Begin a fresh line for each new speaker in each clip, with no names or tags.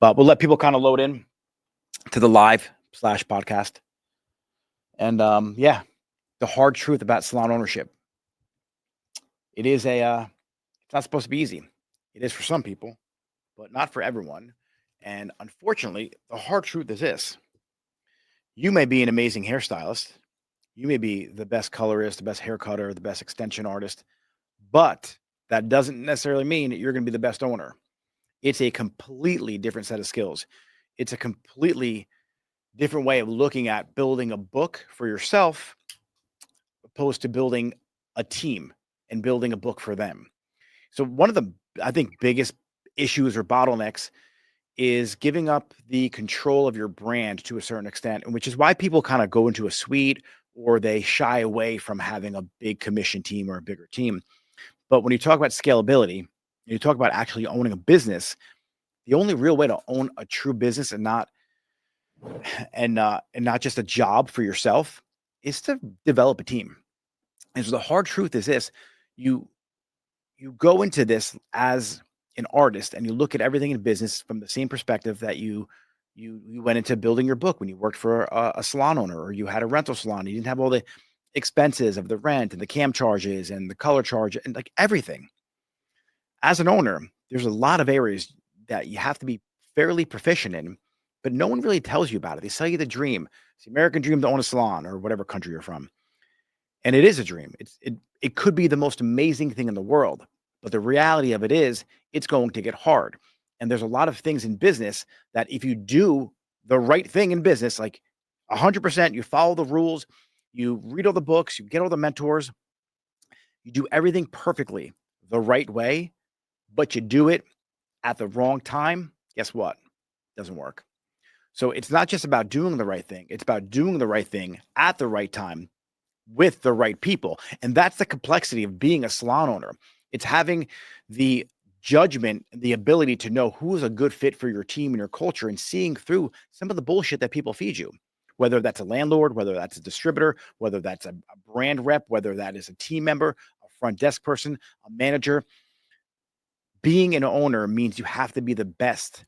But we'll let people kind of load in to the live slash podcast. And yeah, the hard truth about salon ownership. It is it's not supposed to be easy. It is for some people, but not for everyone. And unfortunately, the hard truth is this: you may be an amazing hairstylist, you may be the best colorist, the best hair cutter, the best extension artist, but that doesn't necessarily mean that you're going to be the best owner. It's a completely different set of skills. It's a completely different way of looking at building a book for yourself opposed to building a team and building a book for them. So one of the, I think, biggest issues or bottlenecks is giving up the control of your brand to a certain extent, and which is why people kind of go into a suite or they shy away from having a big commission team or a bigger team. But when you talk about scalability, you talk about actually owning a business, the only real way to own a true business and not just a job for yourself is to develop a team. And so the hard truth is this: you you go into this as an artist and you look at everything in business from the same perspective that you went into building your book when you worked for a salon owner or you had a rental salon. You didn't have all the expenses of the rent and the cam charges and the color charge and like everything. As an owner, there's a lot of areas that you have to be fairly proficient in, but no one really tells you about it. They sell you the dream. It's the American dream to own a salon or whatever country you're from. And it is a dream. It could be the most amazing thing in the world, but the reality of it is it's going to get hard. And there's a lot of things in business that if you do the right thing in business, like 100%, you follow the rules, you read all the books, you get all the mentors, you do everything perfectly the right way, but you do it at the wrong time, guess what? Doesn't work. So it's not just about doing the right thing, it's about doing the right thing at the right time with the right people. And that's the complexity of being a salon owner. It's having the judgment, the ability to know who is a good fit for your team and your culture and seeing through some of the bullshit that people feed you, whether that's a landlord, whether that's a distributor, whether that's a brand rep, whether that is a team member, a front desk person, a manager. Being an owner means you have to be the best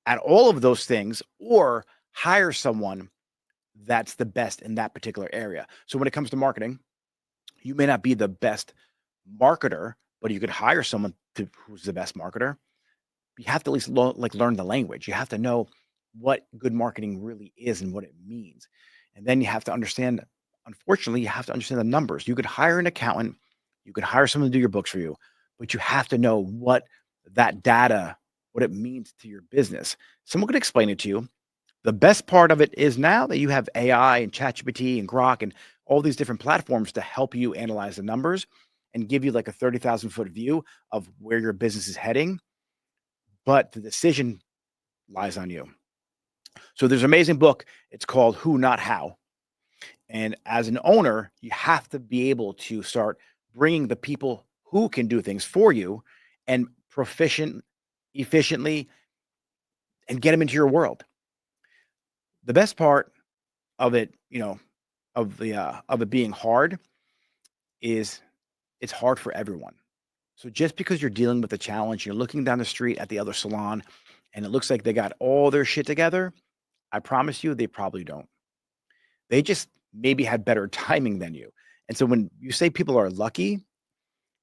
at all of those things or hire someone that's the best in that particular area. So when it comes to marketing, you may not be the best marketer, but you could hire someone who's the best marketer. You have to at least learn the language. You have to know what good marketing really is and what it means. And then you have to understand, unfortunately, you have to understand the numbers. You could hire an accountant, you could hire someone to do your books for you, but you have to know what that data, what it means to your business. Someone could explain it to you. The best part of it is now that you have AI and ChatGPT and Grok and all these different platforms to help you analyze the numbers and give you like a 30,000-foot view of where your business is heading. But the decision lies on you. So there's an amazing book. It's called Who Not How. And as an owner, you have to be able to start bringing the people who can do things for you and efficiently, and get them into your world. The best part of it, of it being hard is it's hard for everyone. So just because you're dealing with a challenge, you're looking down the street at the other salon and it looks like they got all their shit together, I promise you they probably don't. They just maybe had better timing than you. And so when you say people are lucky,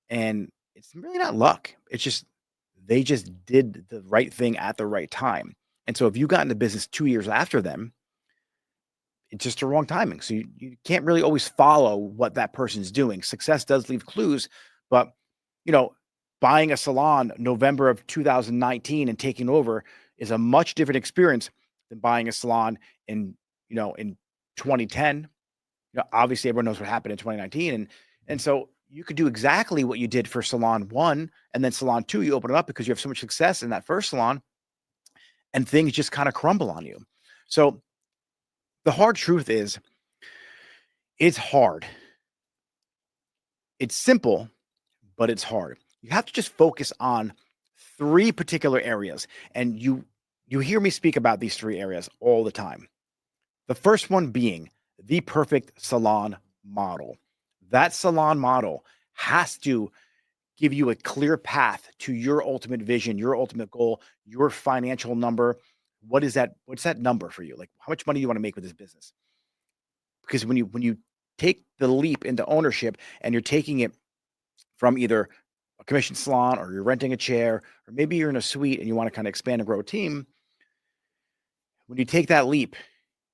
and it's really not luck, it's just they just did the right thing at the right time. And so if you got into business 2 years after them, it's just the wrong timing. So you can't really always follow what that person's doing. Success does leave clues, but you know, buying a salon November of 2019 and taking over is a much different experience than buying a salon in 2010. Obviously everyone knows what happened in 2019. And so you could do exactly what you did for salon one, and then salon two, you open it up because you have so much success in that first salon, and things just kind of crumble on you. So the hard truth is it's hard. It's simple, but it's hard. You have to just focus on three particular areas. And you hear me speak about these three areas all the time. The first one being the perfect salon model. That salon model has to give you a clear path to your ultimate vision, your ultimate goal, your financial number. What is that? What's that number for you? Like, how much money do you want to make with this business? Because when you take the leap into ownership and you're taking it from either a commission salon or you're renting a chair, or maybe you're in a suite and you want to kind of expand and grow a team, when you take that leap,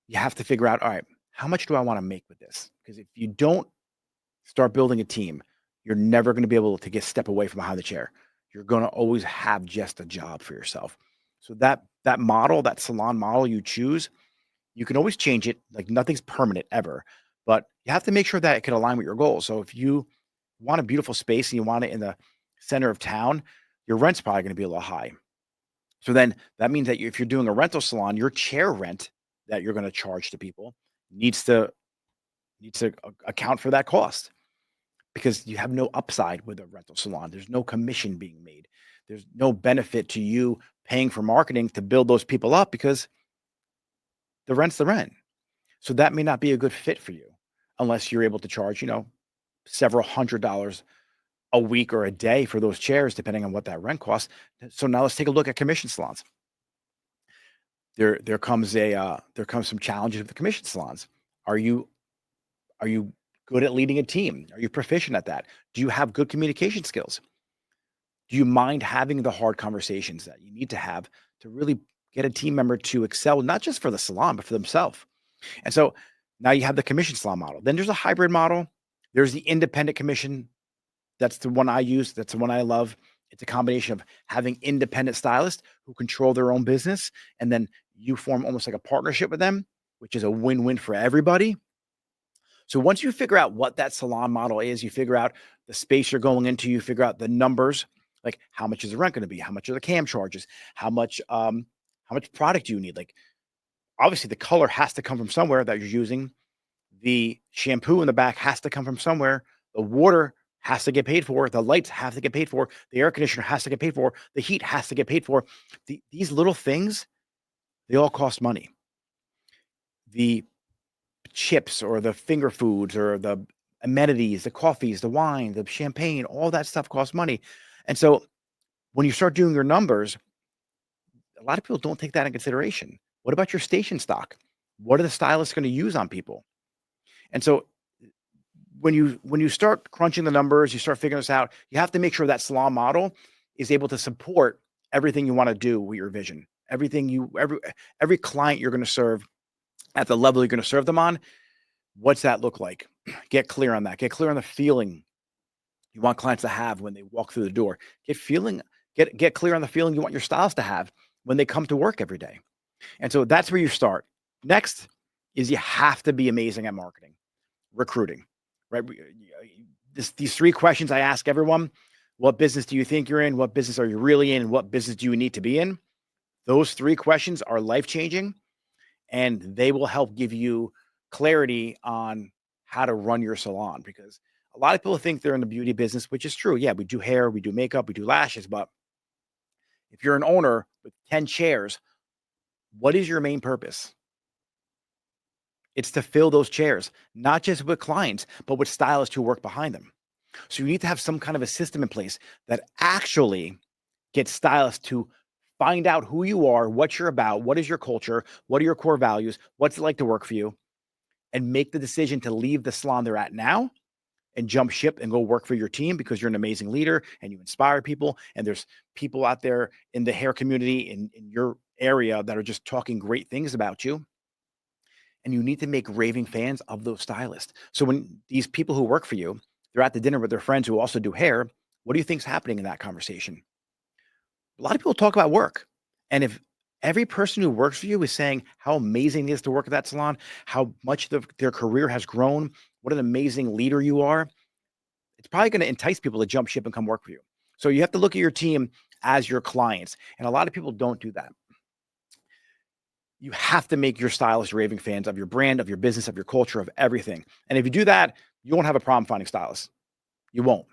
you have to figure out, all right, how much do I want to make with this? Because if you don't start building a team, you're never going to be able to get step away from behind the chair. You're going to always have just a job for yourself. So that model, that salon model you choose, you can always change it. Like nothing's permanent ever, but you have to make sure that it can align with your goals. So if you want a beautiful space and you want it in the center of town, your rent's probably going to be a little high. So then that means that if you're doing a rental salon, your chair rent that you're going to charge to people needs to account for that cost, because you have no upside with a rental salon. There's no commission being made. There's no benefit to you paying for marketing to build those people up, because the rent's the rent. So that may not be a good fit for you unless you're able to charge, several $100s a week or a day for those chairs, depending on what that rent costs. So now let's take a look at commission salons. There comes some challenges with the commission salons. Are you good at leading a team? Are you proficient at that? Do you have good communication skills? Do you mind having the hard conversations that you need to have to really get a team member to excel, not just for the salon, but for themselves? And so now you have the commission salon model. Then there's a hybrid model. There's the independent commission. That's the one I use. That's the one I love. It's a combination of having independent stylists who control their own business, and then you form almost like a partnership with them, which is a win-win for everybody. So once you figure out what that salon model is, you figure out the space you're going into, you figure out the numbers, like how much is the rent going to be, how much are the cam charges, how much product do you need? Like obviously the color has to come from somewhere that you're using. The shampoo in the back has to come from somewhere. The water has to get paid for. The lights have to get paid for. The air conditioner has to get paid for. The heat has to get paid for. These little things, they all cost money. The chips or the finger foods or the amenities, the coffees, the wine, the champagne, all that stuff costs money. And so when you start doing your numbers, a lot of people don't take that in consideration. What about your station stock? What are the stylists going to use on people? And so when you start crunching the numbers, you start figuring this out, you have to make sure that salon model is able to support everything you want to do with your vision. Every client you're going to serve at the level you're going to serve them on, what's that look like? Get clear on that. Get clear on the feeling you want clients to have when they walk through the door. Get clear on the feeling you want your stylists to have when they come to work every day. And so that's where you start. Next is you have to be amazing at marketing, recruiting, right? These three questions I ask everyone: what business do you think you're in? What business are you really in? What business do you need to be in? Those three questions are life-changing, and they will help give you clarity on how to run your salon, because a lot of people think they're in the beauty business, which is true. Yeah, we do hair, we do makeup, we do lashes, but if you're an owner with 10 chairs, what is your main purpose? It's to fill those chairs, not just with clients, but with stylists who work behind them. So you need to have some kind of a system in place that actually gets stylists to find out who you are, what you're about, what is your culture, what are your core values, what's it like to work for you, and make the decision to leave the salon they're at now and jump ship and go work for your team, because you're an amazing leader and you inspire people. And there's people out there in the hair community in your area that are just talking great things about you. And you need to make raving fans of those stylists. So when these people who work for you, they're at the dinner with their friends who also do hair, what do you think's happening in that conversation? A lot of people talk about work. And if every person who works for you is saying how amazing it is to work at that salon, how much their career has grown, what an amazing leader you are, it's probably going to entice people to jump ship and come work for you. So you have to look at your team as your clients. And a lot of people don't do that. You have to make your stylists raving fans of your brand, of your business, of your culture, of everything. And if you do that, you won't have a problem finding stylists. You won't.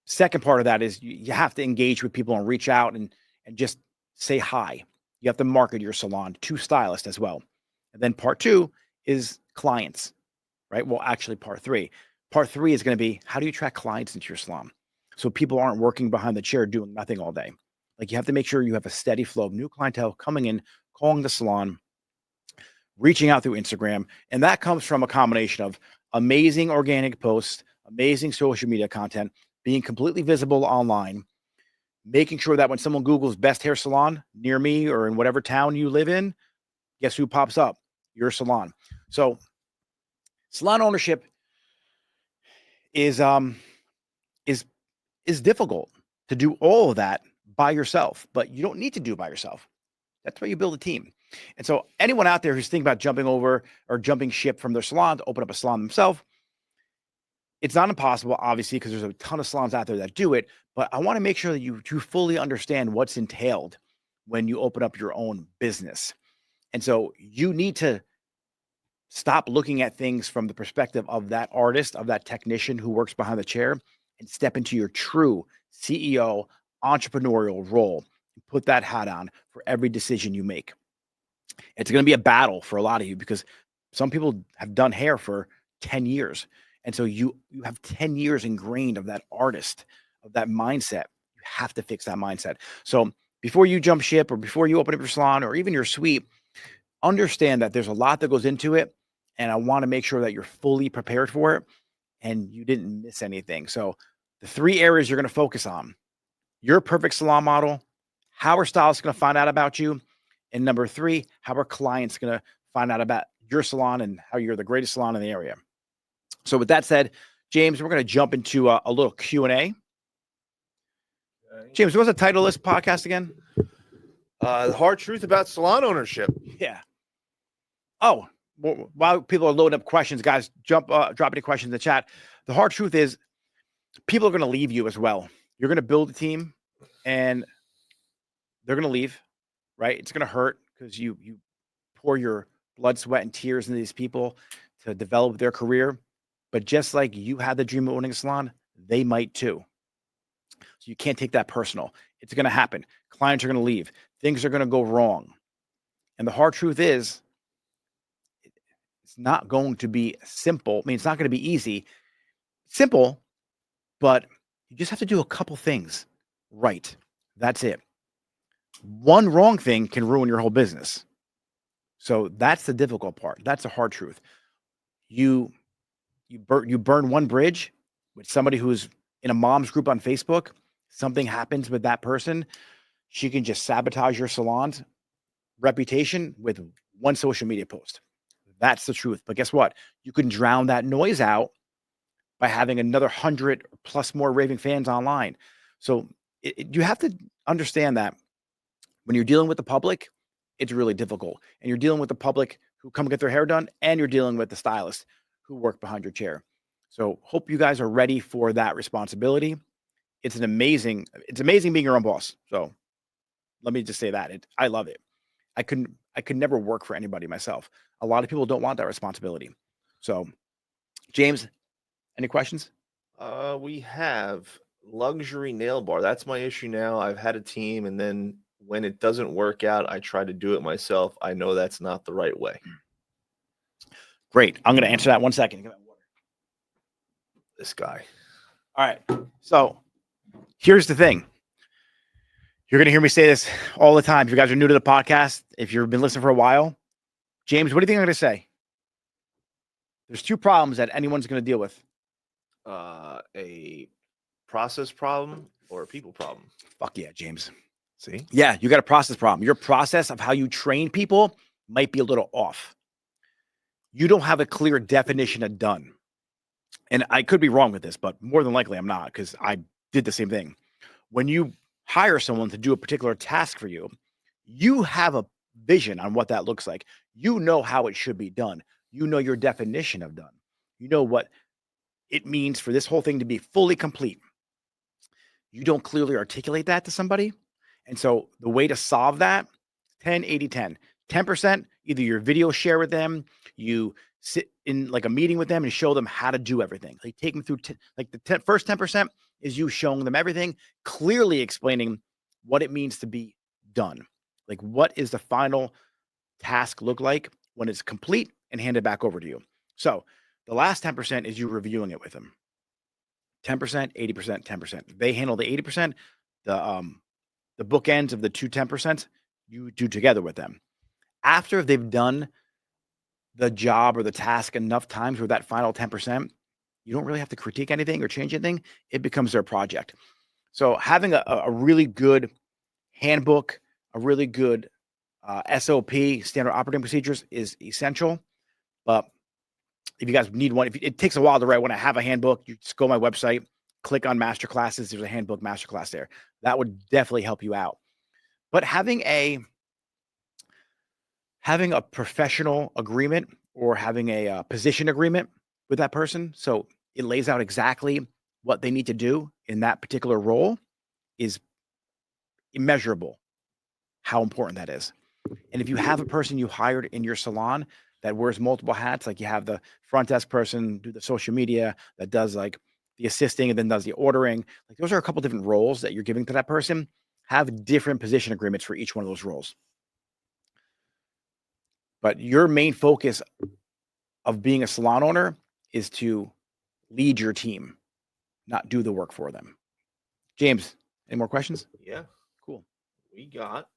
Second part of that is you have to engage with people and reach out and just say hi. You have to market your salon to stylists as well. And then part two is clients, right? Well, actually part three. Part three is going to be, how do you attract clients into your salon? so people aren't working behind the chair doing nothing all day. Like you have to make sure you have a steady flow of new clientele coming in, calling the salon, reaching out through Instagram. And that comes from a combination of amazing organic posts, amazing social media content, being completely visible online, making sure that when someone Googles best hair salon near me or in whatever town you live in, guess who pops up? Your salon. So salon ownership is is is difficult to do all of that by yourself, but you don't need to do it by yourself. That's why you build a team. And so anyone out there who's thinking about jumping over or jumping ship from their salon to open up a salon themselves, it's not impossible, obviously, because there's a ton of salons out there that do it. But I want to make sure that you fully understand what's entailed when you open up your own business. And so you need to stop looking at things from the perspective of that artist, of that technician who works behind the chair, and step into your true CEO entrepreneurial role. Put that hat on for every decision you make. It's going to be a battle for a lot of you because some people have done hair for 10 years. And so you have 10 years ingrained of that artist, of that mindset. You have to fix that mindset. So before you jump ship or before you open up your salon or even your suite, understand that there's a lot that goes into it. And I want to make sure that you're fully prepared for it and you didn't miss anything. So the 3 areas you're going to focus on: your perfect salon model, how are stylists going to find out about you, and number 3, how are clients going to find out about your salon and how you're the greatest salon in the area. So with that said, James, we're going to jump into a little Q&A.
Okay.
James, what's the title of this podcast again?
The hard truth about salon ownership.
Yeah. Oh, well, while people are loading up questions, guys, drop any questions in the chat. The hard truth is people are going to leave you as well. You're going to build a team and they're going to leave, right? It's going to hurt because you pour your blood, sweat, and tears into these people to develop their career. But just like you had the dream of owning a salon, they might too. So you can't take that personal. It's going to happen. Clients are going to leave. Things are going to go wrong. And the hard truth is, it's not going to be simple. I mean, it's not going to be easy. Simple, but you just have to do a couple things right. That's it. One wrong thing can ruin your whole business. So that's the difficult part. That's the hard truth. You burn one bridge with somebody who's in a mom's group on Facebook. Something happens with that person. She can just sabotage your salon's reputation with one social media post. That's the truth. But guess what? You can drown that noise out by having another 100 plus more raving fans online. So you have to understand that when you're dealing with the public, it's really difficult. And you're dealing with the public who come get their hair done, and you're dealing with the stylists who work behind your chair. So hope you guys are ready for that responsibility. It's amazing being your own boss. So let me just say that. I love it. I could never work for anybody myself. A lot of people don't want that responsibility. So, James, any questions?
We have luxury nail bar. That's my issue now. I've had a team, and then when it doesn't work out, I try to do it myself. I know that's not the right way.
Great. I'm going to answer that 1 second. Give me water.
This guy.
All right. So here's the thing. You're going to hear me say this all the time. If you guys are new to the podcast, if you've been listening for a while, James, what do you think I'm going to say? There's 2 problems that anyone's going to deal with.
A process problem or a people problem?
Fuck yeah, James.
See?
Yeah, you got a process problem. Your process of how you train people might be a little off. You don't have a clear definition of done. And I could be wrong with this, but more than likely I'm not, because I did the same thing. When you hire someone to do a particular task for you, you have a vision on what that looks like. You know how it should be done. You know your definition of done. You know what it means for this whole thing to be fully complete. You don't clearly articulate that to somebody. And so the way to solve that, 10, 80, 10. 10%, either your video share with them, you sit in like a meeting with them and show them how to do everything. Like take them through, first 10% is you showing them everything, clearly explaining what it means to be done. Like what is the final task look like when it's complete and handed back over to you. So the last 10% is you reviewing it with them. 10%, 80%, 10%. They handle the 80%. The bookends of the two 10%, you do together with them. After they've done the job or the task enough times with that final 10%, you don't really have to critique anything or change anything. It becomes their project. So having a really good handbook, a really good SOP, standard operating procedures, is essential. But if you guys need one, it takes a while to write one. I have a handbook. You just go to my website, click on master classes. There's a handbook masterclass there. That would definitely help you out. But having a professional agreement or having a position agreement with that person, so it lays out exactly what they need to do in that particular role, is immeasurable how important that is. And if you have a person you hired in your salon that wears multiple hats, like you have the front desk person do the social media, that does like the assisting and then does the ordering, like those are a couple different roles that you're giving to that person. Have different position agreements for each one of those roles. But your main focus of being a salon owner is to lead your team, not do the work for them. James, any more questions?
Yeah,
Cool.
we got.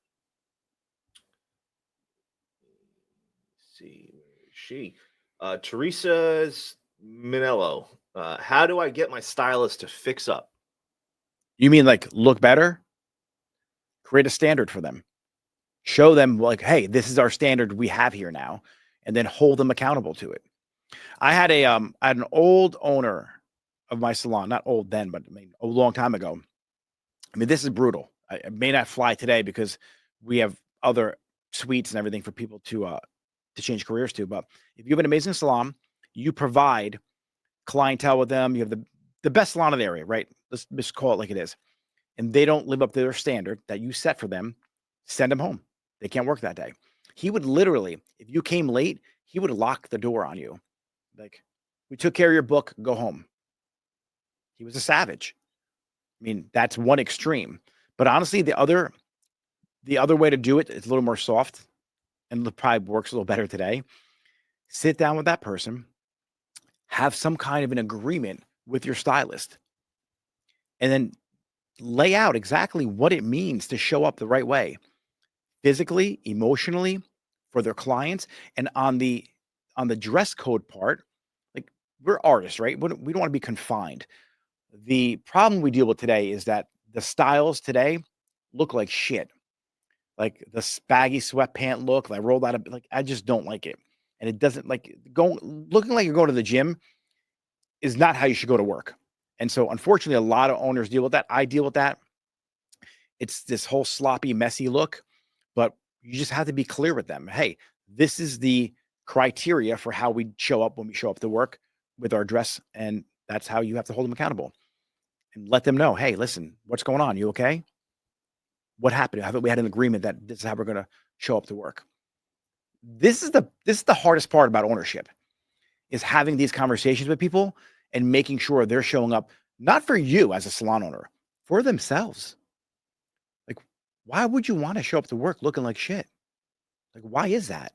Let's see, where is she? Teresa's Minello. How do I get my stylist to fix up?
You mean like look better? Create a standard for them. Show them like, hey, this is our standard we have here now, and then hold them accountable to it. I had an old owner of my salon, not old then, but I mean a long time ago. I mean, this is brutal. I may not fly today because we have other suites and everything for people to change careers to. But if you have an amazing salon, you provide clientele with them. You have the best salon in the area, right? Let's just call it like it is. And they don't live up to their standard that you set for them, send them home. They can't work that day. He would literally, if you came late, he would lock the door on you. Like, we took care of your book, go home. He was a savage. I mean, that's one extreme. But honestly, the other way to do it is a little more soft and probably works a little better today. Sit down with that person, have some kind of an agreement with your stylist, and then lay out exactly what it means to show up the right way, physically, emotionally, for their clients. And on the dress code part, like, we're artists, right? We don't want to be confined. The problem we deal with today is that the styles today look like shit. Like the baggy sweatpant look, like rolled out of, like, I just don't like it. And it doesn't, like, looking like you're going to the gym is not how you should go to work. And so unfortunately, a lot of owners deal with that. I deal with that. It's this whole sloppy, messy look, but you just have to be clear with them. Hey, this is the criteria for how we show up when we show up to work with our dress, and that's how you have to hold them accountable and let them know, hey, listen, what's going on? You okay? What happened? Haven't we had an agreement that this is how we're going to show up to work? This is the hardest part about ownership, is having these conversations with people and making sure they're showing up not for you as a salon owner, for themselves. Like, why would you want to show up to work looking like shit? Like, why is that?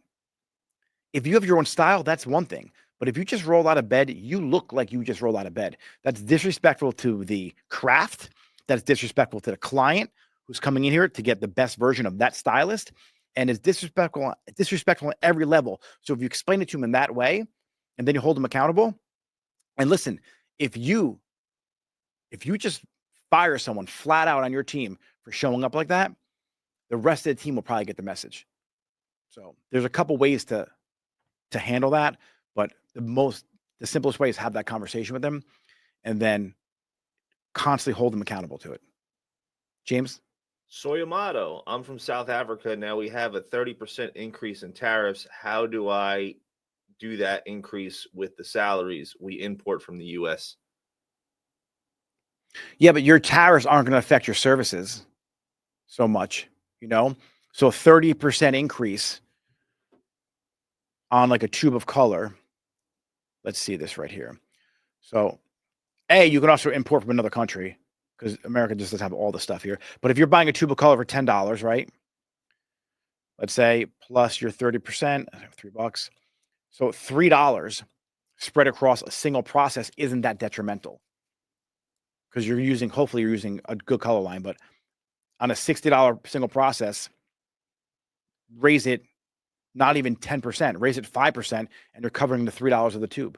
If you have your own style, that's one thing. But if you just roll out of bed, you look like you just rolled out of bed. That's disrespectful to the craft. That's disrespectful to the client who's coming in here to get the best version of that stylist. And it's disrespectful at every level. So if you explain it to them in that way, and then you hold them accountable, and listen, if you just fire someone flat out on your team for showing up like that, the rest of the team will probably get the message. So there's a couple ways to handle that, but the simplest way is have that conversation with them and then constantly hold them accountable to it. James?
Soyamato, I'm from South Africa. Now we have a 30% increase in tariffs. How do I do that increase with the salaries we import from the US?
Yeah, but your tariffs aren't going to affect your services so much, you know? So 30% increase on like a tube of color. Let's see this right here. So, you can also import from another country because America just doesn't have all the stuff here. But if you're buying a tube of color for $10, right? Let's say plus your 30%, $3. So $3 spread across a single process isn't that detrimental. because hopefully you're using a good color line, but on a $60 single process, raise it not even 10%, raise it 5%, and you're covering the $3 of the tube.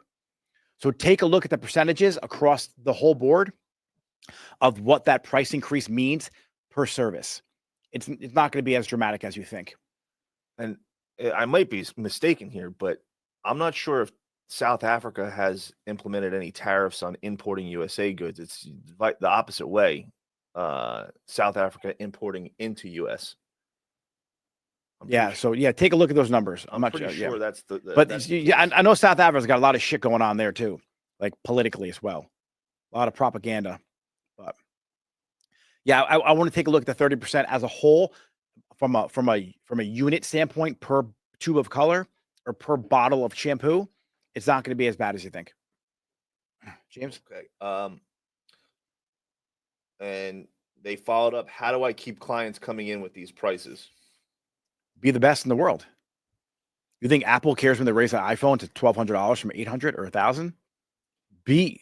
So take a look at the percentages across the whole board of what that price increase means per service. It's not going to be as dramatic as you think.
And I might be mistaken here, but I'm not sure if South Africa has implemented any tariffs on importing USA goods. It's the opposite way. South Africa importing into US.
So take a look at those numbers.
I'm pretty sure that's the
but
that's
I know South Africa's got a lot of shit going on there too, like politically as well. A lot of propaganda. But I want to take a look at the 30% as a whole from a unit standpoint per tube of color or per bottle of shampoo. It's not going to be as bad as you think. James?
Okay. And they followed up, how do I keep clients coming in with these prices?
Be the best in the world. You think Apple cares when they raise an iPhone to $1,200 from $800 or $1,000? Be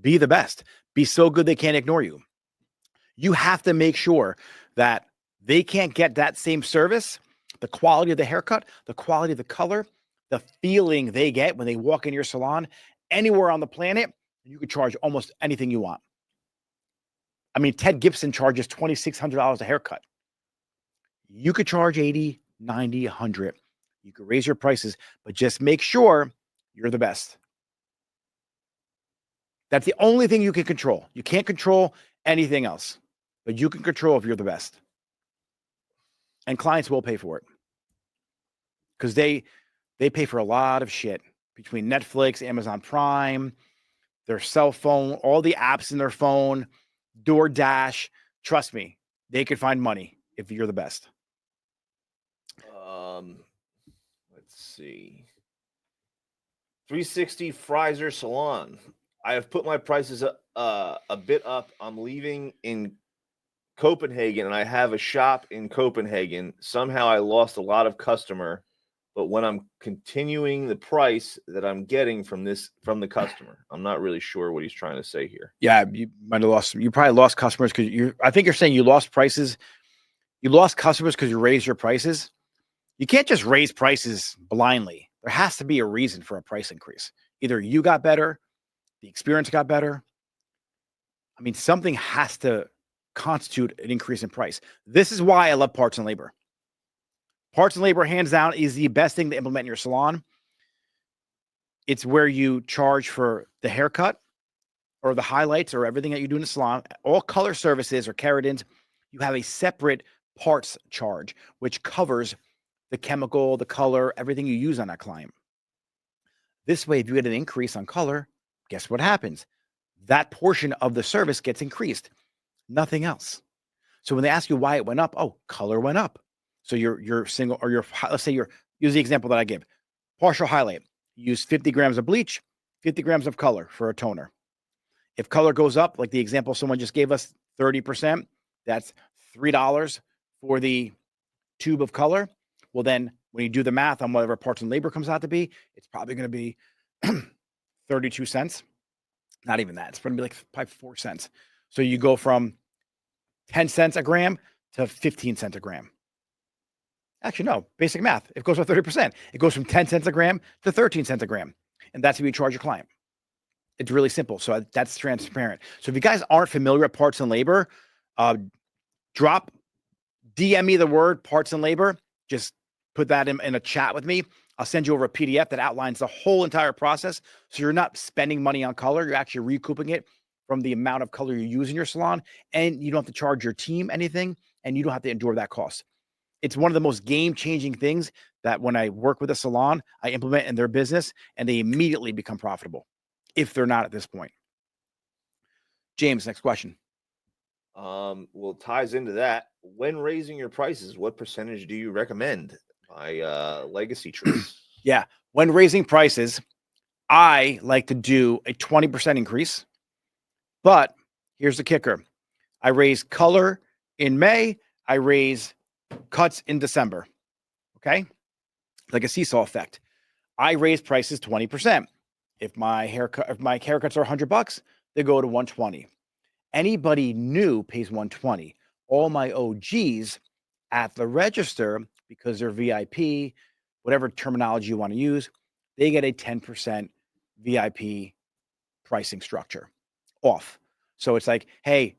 the best. Be so good they can't ignore you. You have to make sure that they can't get that same service, the quality of the haircut, the quality of the color, the feeling they get when they walk in your salon anywhere on the planet. You could charge almost anything you want. I mean, Ted Gibson charges $2,600 a haircut. You could charge $80, $90, $100. You could raise your prices, but just make sure you're the best. That's the only thing you can control. You can't control anything else, but you can control if you're the best. And clients will pay for it because they pay for a lot of shit between Netflix, Amazon Prime, their cell phone, all the apps in their phone, DoorDash. Trust me, they could find money if you're the best.
Let's see. 360 Fraser Salon. I have put my prices a bit up. I'm leaving in Copenhagen and I have a shop in Copenhagen. Somehow I lost a lot of customer, but when I'm continuing the price that I'm getting from the customer, I'm not really sure what he's trying to say here.
Yeah, you might have lost. You probably lost customers because I think you're saying you lost prices. You lost customers because you raised your prices. You can't just raise prices blindly. There has to be a reason for a price increase. Either you got better, the experience got better. I mean, something has to constitute an increase in price. This is why I love parts and labor. Parts and labor, hands down, is the best thing to implement in your salon. It's where you charge for the haircut or the highlights or everything that you do in the salon. All color services or keratins, you have a separate parts charge, which covers the chemical, the color, everything you use on that client. This way, if you get an increase on color, guess what happens? That portion of the service gets increased, nothing else. So when they ask you why it went up, color went up. So your single or let's say use the example that I give, partial highlight. You use 50 grams of bleach, 50 grams of color for a toner. If color goes up, like the example someone just gave us, 30%, that's $3 for the tube of color. Well, then when you do the math on whatever parts and labor comes out to be, it's probably going to be 32 cents. Not even that. It's going to be like probably 4 cents. So you go from 10 cents a gram to 15 cents a gram. Actually, no, basic math. It goes up 30%. It goes from 10 cents a gram to 13 cents a gram. And that's what you charge your client. It's really simple. So that's transparent. So if you guys aren't familiar with parts and labor, DM me the word parts and labor. Just put that in a chat with me. I'll send you over a PDF that outlines the whole entire process. So you're not spending money on color. You're actually recouping it from the amount of color you use in your salon. And you don't have to charge your team anything. And you don't have to endure that cost. It's one of the most game-changing things that when I work with a salon, I implement in their business and they immediately become profitable if they're not at this point. James, next question.
Well, ties into that. When raising your prices, what percentage do you recommend? My legacy choice.
Yeah. When raising prices, I like to do a 20% increase. But here's the kicker. I raise color in May. I raise cuts in December. Okay? Like a seesaw effect. I raise prices 20%. If my haircuts are $100, they go to $120. Anybody new pays 120. All my OGs at the register, because they're VIP, whatever terminology you want to use, they get a 10% VIP pricing structure off. So it's like, hey,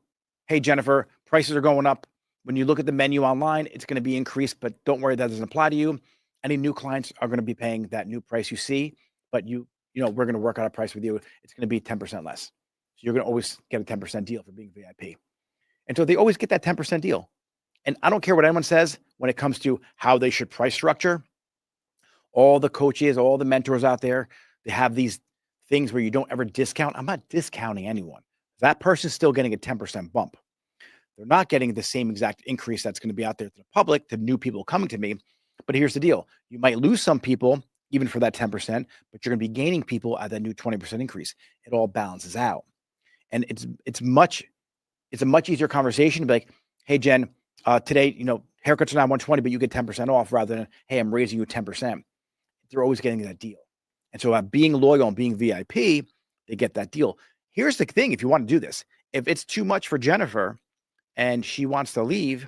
Jennifer, prices are going up. When you look at the menu online, it's going to be increased, but don't worry, that doesn't apply to you. Any new clients are going to be paying that new price you see, but we're going to work out a price with you. It's going to be 10% less. So you're going to always get a 10% deal for being VIP. And so they always get that 10% deal. And I don't care what anyone says when it comes to how they should price structure. All the coaches, all the mentors out there, they have these things where you don't ever discount. I'm not discounting anyone. That person's still getting a 10% bump. They're not getting the same exact increase that's going to be out there to the public, to new people coming to me. But here's the deal. You might lose some people even for that 10%, but you're going to be gaining people at that new 20% increase. It all balances out. And it's a much easier conversation to be like, hey, Jen, today, haircuts are now 120, but you get 10% off, rather than, hey, I'm raising you 10%. They're always getting that deal. And so being loyal and being VIP, they get that deal. Here's the thing. If you want to do this, if it's too much for Jennifer and she wants to leave,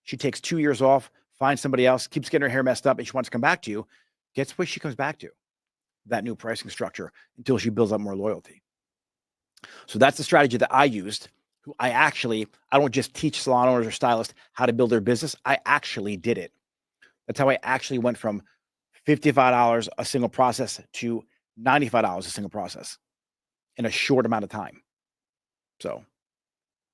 she takes 2 years off, finds somebody else, keeps getting her hair messed up, and she wants to come back to you, guess what she comes back to? That new pricing structure, until she builds up more loyalty. So that's the strategy that I used. I don't just teach salon owners or stylists how to build their business. I actually did it. That's how I actually went from $55 a single process to $95 a single process in a short amount of time. So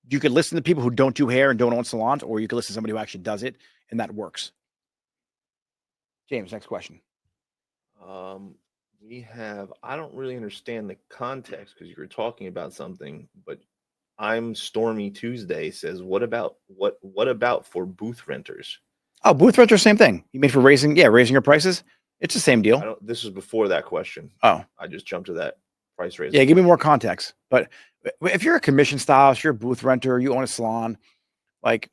you could listen to people who don't do hair and don't own salons, or you could listen to somebody who actually does it, and that works. James, next question.
I don't really understand the context because you were talking about something, but I'm Stormy Tuesday says, what about for booth renters?
Oh, booth renter, same thing. You mean for raising your prices? It's the same deal.
This is before that question.
Oh,
I just jumped to that price raise.
Yeah, give me more context. But if you're a commission stylist, you're a booth renter, you own a salon, like,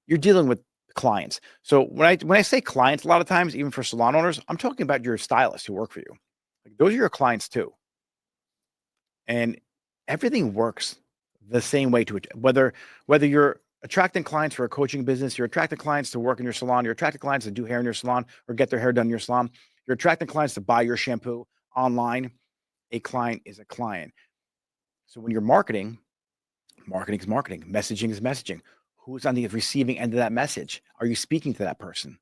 you're dealing with clients. So when I say clients, a lot of times, even for salon owners, I'm talking about your stylists who work for you. Like, those are your clients too. And everything works the same way to it. Whether you're attracting clients for a coaching business, you're attracting clients to work in your salon, you're attracting clients to do hair in your salon or get their hair done in your salon, you're attracting clients to buy your shampoo online. A client is a client. So when you're marketing is marketing, messaging is messaging. Who's on the receiving end of that message? Are you speaking to that person?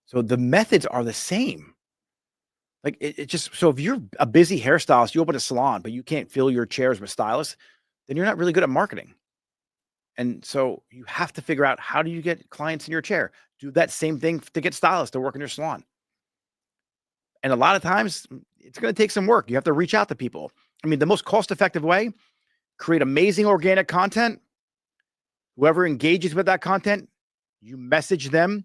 So the methods are the same. Like, it just, so if you're a busy hairstylist, you open a salon, but you can't fill your chairs with stylists, then you're not really good at marketing. And so you have to figure out, how do you get clients in your chair? Do that same thing to get stylists to work in your salon. And a lot of times it's going to take some work. You have to reach out to people. I mean, the most cost-effective way, create amazing organic content. Whoever engages with that content, you message them,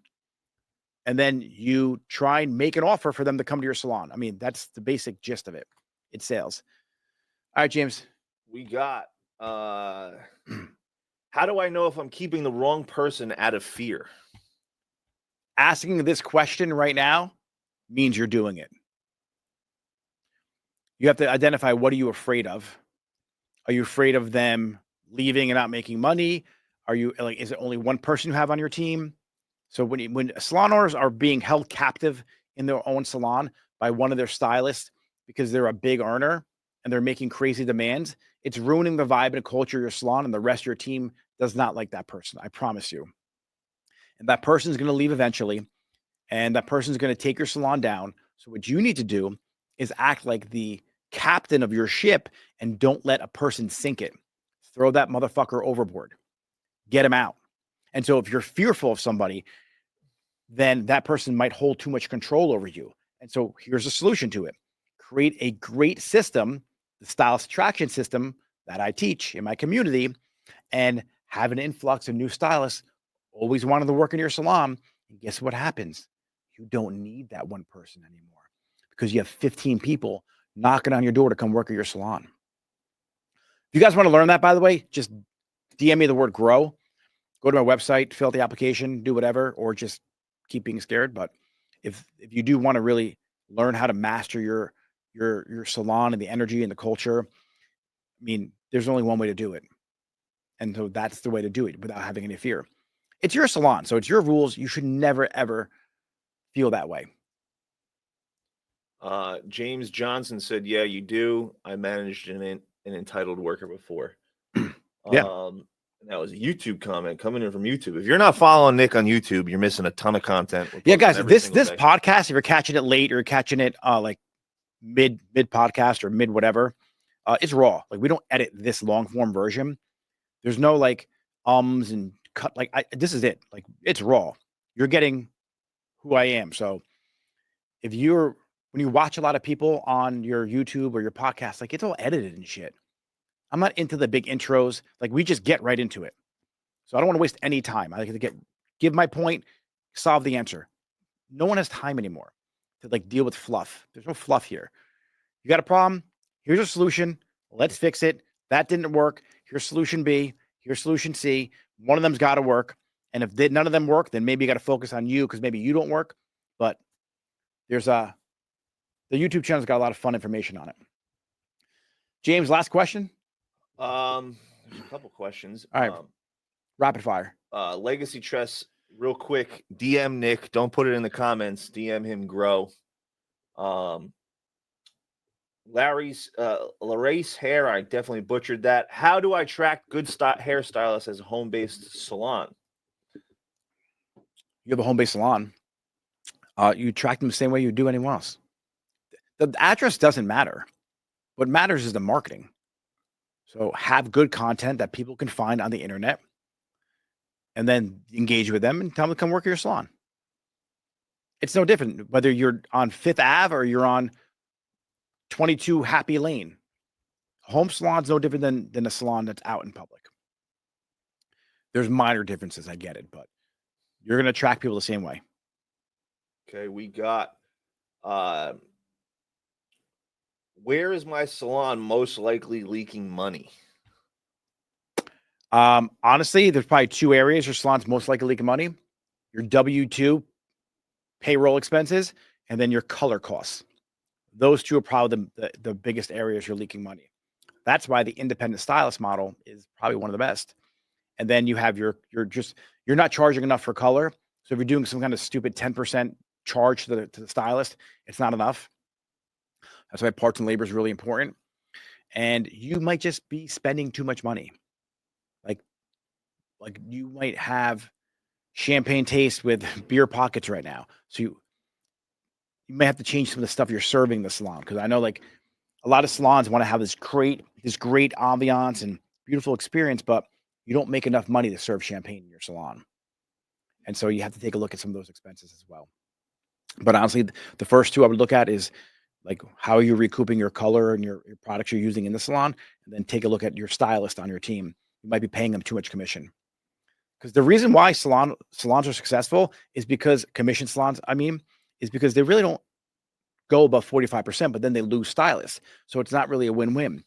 and then you try and make an offer for them to come to your salon. I mean, that's the basic gist of it. It's sales. All right, James.
We got, how do I know if I'm keeping the wrong person out of fear?
Asking this question right now means you're doing it. You have to identify, what are you afraid of? Are you afraid of them leaving and not making money? Are you like, is it only one person you have on your team? So when salon owners are being held captive in their own salon by one of their stylists because they're a big earner and they're making crazy demands, it's ruining the vibe and culture of your salon, and the rest of your team does not like that person. I promise you. And that person is going to leave eventually, and that person is going to take your salon down. So what you need to do is act like the captain of your ship and don't let a person sink it. Throw that motherfucker overboard. Get him out. And so if you're fearful of somebody, then that person might hold too much control over you. And so here's a solution to it. Create a great system, the stylist attraction system that I teach in my community, and have an influx of new stylists always wanting to work in your salon. And guess what happens? You don't need that one person anymore, because you have 15 people knocking on your door to come work at your salon. If you guys want to learn that, by the way, just DM me the word grow. Go to my website, fill out the application, do whatever, or just keep being scared. But if you do want to really learn how to master your salon and the energy and the culture, I mean, there's only one way to do it. And so that's the way to do it without having any fear. It's your salon, so it's your rules. You should never, ever feel that way.
James Johnson said, "Yeah, you do. I managed an entitled worker before."
Yeah.
And that was a YouTube comment coming in from YouTube. If you're not following Nick on YouTube, you're missing a ton of content.
Yeah, guys, this podcast, if you're catching it late or you're catching it like mid podcast or mid whatever, it's raw. Like, we don't edit this long form version. There's no like ums and cut. Like, this is it. Like, it's raw. You're getting who I am. So when you watch a lot of people on your YouTube or your podcast, like, it's all edited and shit. I'm not into the big intros. Like, we just get right into it. So I don't want to waste any time. I like to give my point, solve the answer. No one has time anymore to like deal with fluff. There's no fluff here. You got a problem? Here's a solution. Let's fix it. That didn't work. Here's solution B. Here's solution C. One of them's got to work. And if none of them work, then maybe you got to focus on you because maybe you don't work. But there's the YouTube channel's got a lot of fun information on it. James, last question.
There's a couple questions.
All right. Rapid fire.
Legacy Tress, real quick. DM Nick. Don't put it in the comments. DM him. Grow. Larace Hair. I definitely butchered that. How do I attract good hairstylists as a home-based salon?
You have a home-based salon. You attract them the same way you do anyone else. The address doesn't matter. What matters is the marketing. So have good content that people can find on the internet, and then engage with them and tell them to come work at your salon. It's no different whether you're on Fifth Ave or you're on 22 Happy Lane. A home salon's no different than a salon that's out in public. There's minor differences, I get it, but you're going to attract people the same way.
Okay, we got where is my salon most likely leaking money?
Honestly, there's probably two areas your salon's most likely leaking money: your W-2 payroll expenses, and then your color costs. Those two are probably the biggest areas you're leaking money. That's why the independent stylist model is probably one of the best. And then you have you're not charging enough for color. So if you're doing some kind of stupid 10% charge to the stylist, it's not enough. That's why parts and labor is really important. And you might just be spending too much money. Like you might have champagne taste with beer pockets right now. So you may have to change some of the stuff you're serving the salon. Because I know like a lot of salons want to have this great ambiance and beautiful experience, but you don't make enough money to serve champagne in your salon. And so you have to take a look at some of those expenses as well. But honestly, the first two I would look at is like how are you recouping your color and your products you're using in the salon, and then take a look at your stylist on your team. You might be paying them too much commission. Because the reason why salons are successful is because commission salons, is because they really don't go above 45%, but then they lose stylists. So it's not really a win-win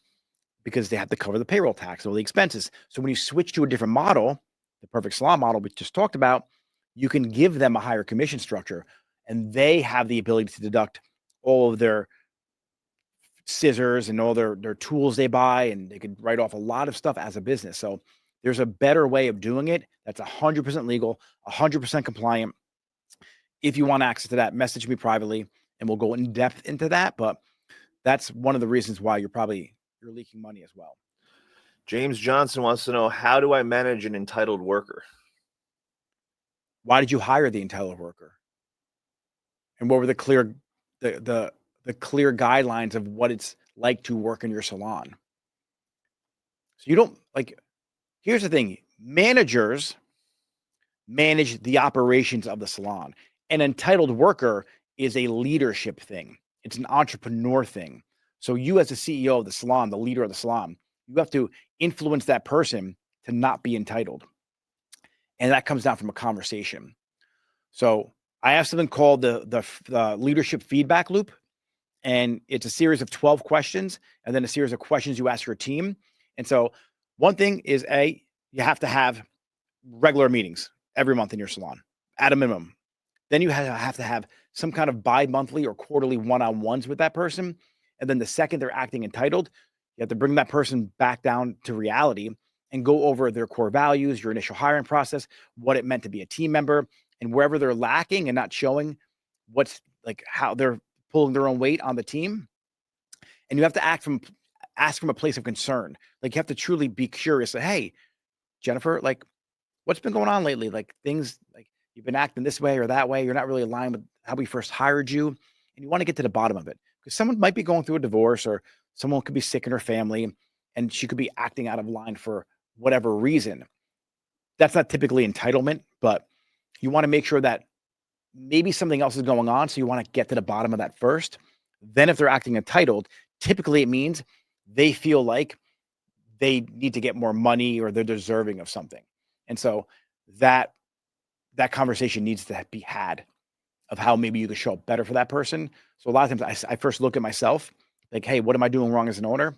because they have to cover the payroll tax or the expenses. So when you switch to a different model, the Perfect Salon model we just talked about, you can give them a higher commission structure, and they have the ability to deduct all of their scissors and all their tools they buy, and they could write off a lot of stuff as a business. So there's a better way of doing it that's 100% legal, 100% compliant. If you want access to that, message me privately and we'll go in depth into that. But that's one of the reasons why you're leaking money as well.
James Johnson wants to know, how do I manage an entitled worker?
Why did you hire the entitled worker? And what were the clear guidelines of what it's like to work in your salon? So you don't here's the thing. Managers manage the operations of the salon. An entitled worker is a leadership thing. It's an entrepreneur thing. So you as the CEO of the salon, the leader of the salon, you have to influence that person to not be entitled. And that comes down from a conversation. So I have something called the leadership feedback loop. And it's a series of 12 questions and then a series of questions you ask your team. And so one thing is you have to have regular meetings every month in your salon at a minimum. Then you have to have some kind of bi-monthly or quarterly one-on-ones with that person. And then the second they're acting entitled, you have to bring that person back down to reality and go over their core values, your initial hiring process, what it meant to be a team member, and wherever they're lacking and not showing what's like how they're pulling their own weight on the team. And you have to ask from a place of concern. Like you have to truly be curious. Like, hey, Jennifer, like what's been going on lately? Like things like you've been acting this way or that way. You're not really aligned with how we first hired you. And you want to get to the bottom of it because someone might be going through a divorce or someone could be sick in her family and she could be acting out of line for whatever reason. That's not typically entitlement, but you want to make sure that maybe something else is going on. So you want to get to the bottom of that first. Then if they're acting entitled, typically it means they feel like they need to get more money or they're deserving of something. And so that conversation needs to be had of how maybe you could show up better for that person. So a lot of times I first look at myself like, hey, what am I doing wrong as an owner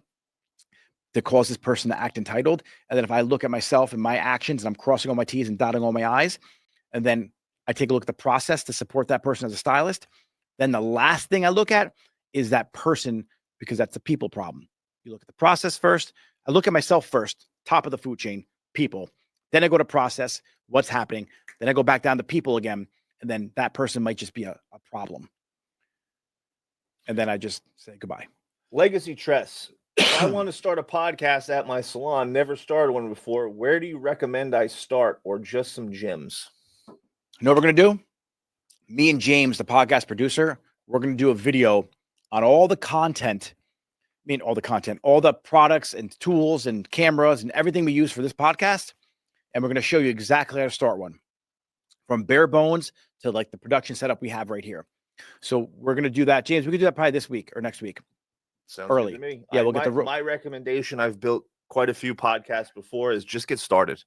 that cause this person to act entitled? And then if I look at myself and my actions and I'm crossing all my T's and dotting all my I's, and then I take a look at the process to support that person as a stylist, then the last thing I look at is that person because that's a people problem. You look at the process first. I look at myself first, top of the food chain, people. Then I go to process, what's happening. Then I go back down to people again. And then that person might just be a problem. And then I just say goodbye.
Legacy Tress. If I want to start a podcast at my salon, never started one before, where do you recommend I start or just some gems?
You know what we're going to do? Me and James, the podcast producer, we're going to do a video on all the content. All the products and tools and cameras and everything we use for this podcast. And we're going to show you exactly how to start one from bare bones to like the production setup we have right here. So we're going to do that. James, we could do that probably this week or next week.
Sounds
early.
Good to me.
Yeah, we'll get
my recommendation. I've built quite a few podcasts before is just get started.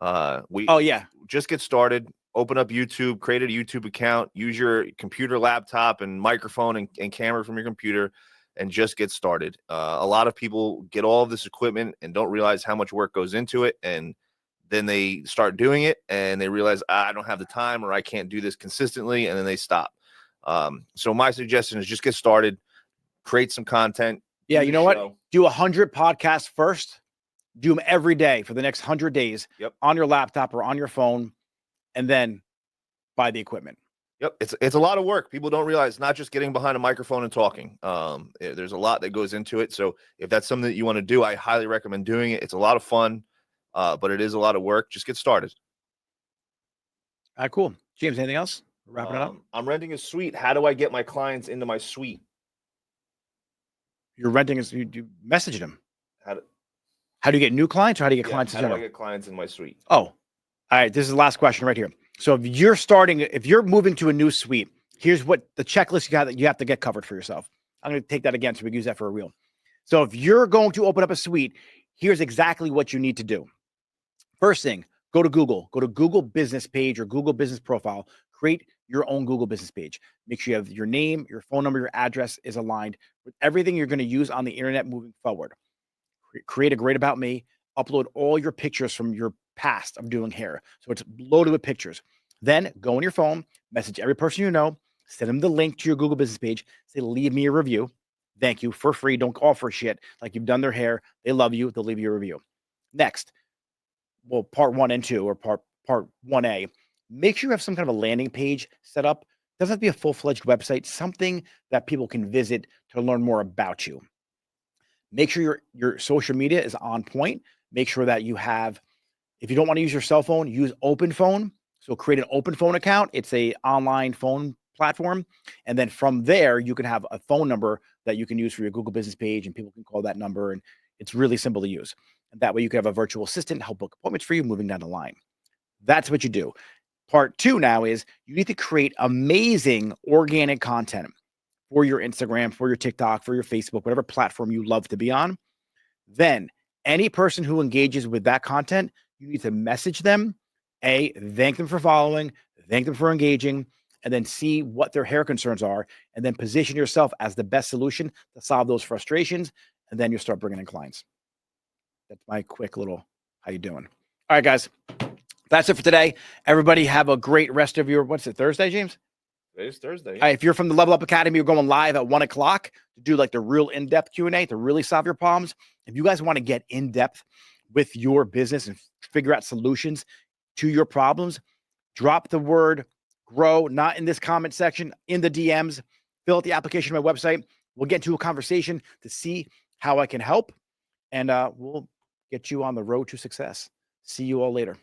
Just get started. Open up YouTube, create a YouTube account, use your computer, laptop, and microphone and camera from your computer, and just get started. A lot of people get all of this equipment and don't realize how much work goes into it. And then they start doing it and they realize I don't have the time or I can't do this consistently. And then they stop. So my suggestion is just get started, create some content.
Yeah. You know what? Do 100 podcasts first. Do them every day for the next 100 days on your laptop or on your phone, and then buy the equipment.
Yep. It's a lot of work. People don't realize not just getting behind a microphone and talking. There's a lot that goes into it. So if that's something that you want to do, I highly recommend doing it. It's a lot of fun, but it is a lot of work. Just get started.
All right, cool. James, anything else? We're wrapping it up.
I'm renting a suite. How do I get my clients into my suite?
You're renting you message them.
How
do you get new clients or how do you get clients?
How do I get clients in my suite?
Oh, all right. This is the last question right here. So if you're moving to a new suite, here's what the checklist you have to get covered for yourself. I'm going to take that again so we can use that for a reel. So if you're going to open up a suite, here's exactly what you need to do. First thing, go to Google business page or Google business profile, create your own Google business page. Make sure you have your name, your phone number, your address is aligned with everything you're going to use on the internet moving forward. Create a great about me, upload all your pictures from your past of doing hair. So it's loaded with pictures. Then go on your phone, message every person you know, send them the link to your Google business page, say, leave me a review. Thank you for free. Don't call for shit. Like you've done their hair. They love you. They'll leave you a review. Next, well, part 1 and 2 or part 1A, make sure you have some kind of a landing page set up. It doesn't have to be a full-fledged website, something that people can visit to learn more about you. Make sure your social media is on point. Make sure that you have, if you don't want to use your cell phone, use Open Phone. So create an Open Phone account. It's a online phone platform. And then from there, you can have a phone number that you can use for your Google business page and people can call that number. And it's really simple to use. And that way you can have a virtual assistant help book appointments for you moving down the line. That's what you do. Part 2 now is you need to create amazing organic content for your Instagram, for your TikTok, for your Facebook, whatever platform you love to be on. Then any person who engages with that content, you need to message them, thank them for following, thank them for engaging, and then see what their hair concerns are, and then position yourself as the best solution to solve those frustrations, and then you'll start bringing in clients. That's my quick little, how you doing? All right, guys, that's it for today. Everybody have a great rest of your, what's it, Thursday, James?
Today's Thursday.
All right, if you're from the Level Up Academy, we're going live at 1:00 to do like the real in-depth Q&A to really solve your problems. If you guys want to get in-depth with your business and figure out solutions to your problems, drop the word grow, not in this comment section, in the DMs. Fill out the application on my website. We'll get into a conversation to see how I can help, and we'll get you on the road to success. See you all later.